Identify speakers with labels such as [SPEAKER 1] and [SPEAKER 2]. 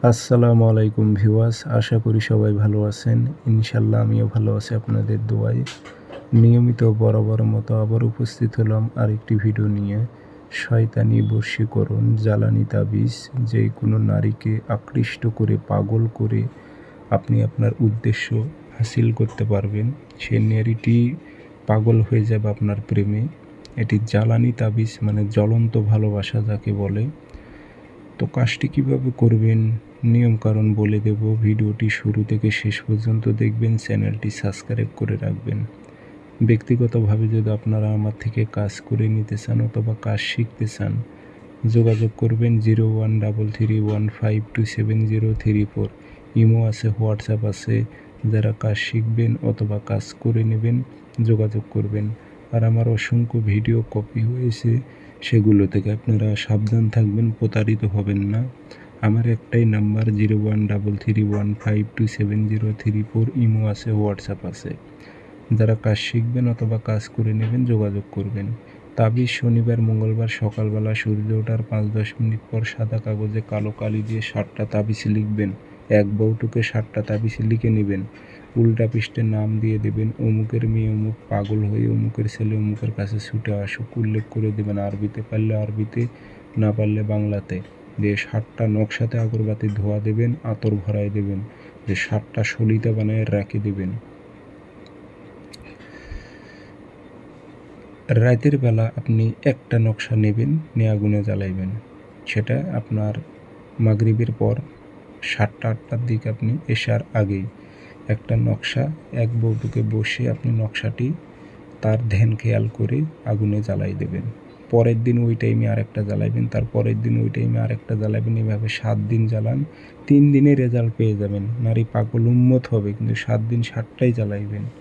[SPEAKER 1] আসসালামু আলাইকুম ভিউয়ার্স, আশা করি সবাই ভালো আছেন। ইনশাল্লাহ আমিও ভালো আছি আপনাদের দোয়ায়। নিয়মিত বরাবর মতো আবার উপস্থিত হলাম আরেকটি ভিডিও নিয়ে। শয়তানি বশীকরণ জ্বালানি তাবিজ, যে কোনো নারীকে আকৃষ্ট করে পাগল করে আপনি আপনার উদ্দেশ্য হাসিল করতে পারবেন। সে নারীটি পাগল হয়ে যাবে আপনার প্রেমে। এটি জ্বালানি তাবিজ, মানে জ্বলন্ত ভালোবাসা যাকে বলে। তো কাজটি কীভাবে করবেন, নিয়মকানুন বলে দেব। ভিডিওটি শুরু থেকে শেষ পর্যন্ত দেখবেন, চ্যানেলটি সাবস্ক্রাইব করে রাখবেন। ব্যক্তিগতভাবে যদি আপনারা আমার থেকে কাজ করে নিতে চান অথবা কাজ শিখতে চান, যোগাযোগ করবেন 013315270034। ইমো আছে, হোয়াটসঅ্যাপ আছে। যারা কাজ শিখবেন অথবা কাজ করে নেবেন যোগাযোগ করবেন। আর আমার অসংখ্য ভিডিও কপি হয়েছে, সেগুলো থেকে আপনারা সাবধান থাকবেন, প্রতারিত হবেন না। আমার একটাই নাম্বার 013315270034। ইমো আছে, হোয়াটসঅ্যাপ আছে। যারা কাজ শিখবেন অথবা কাজ করে নেবেন যোগাযোগ করবেন। তাবিজ শনিবার মঙ্গলবার সকালবেলা সূর্য ওঠার 5-10 মিনিট পর সাদা কাগজে কালো কালি দিয়ে 7টা তাবিজ লিখবেন। এক বউটুকে 7টা তাবিজ লিখে নেবেন। উল্টা পৃষ্ঠে নাম দিয়ে দেবেন, অমুকের মেয়ে অমুক পাগল হয়ে অমুকের ছেলে অমুকের কাছে ছুটে আসুক, উল্লেখ করে দেবেন। আরবিতে পারলে আরবিতে, না পারলে বাংলাতে। দিয়ে 7টা নকশাতে আগরবাতি ধোয়া দেবেন, আতর ভরায় দেবেন। যে 7টা সলিতা বানায় রেখে দেবেন। রাতের বেলা আপনি একটা নকশা নেবেন, নিয়ে আগুনে জ্বালাইবেন। সেটা আপনার মাগরিবের পর 7টা-8টার দিকে, আপনি এশার আগেই একটা নকশা, এক বউটুকে বসে আপনি নকশাটি তার ধ্যান খেয়াল করে আগুনে জ্বালাই দেবেন। পরের দিন ওই টাইমে আরেকটা জ্বালাইবেন, তার পরের দিন ওই টাইমে আরেকটা জ্বালাবেন। এভাবে 7 দিন জ্বালান, 3 দিনে রেজাল্ট পেয়ে যাবেন। নারী পাগল উন্মত হবে, কিন্তু 7 দিন 7টাই জ্বালাইবেন।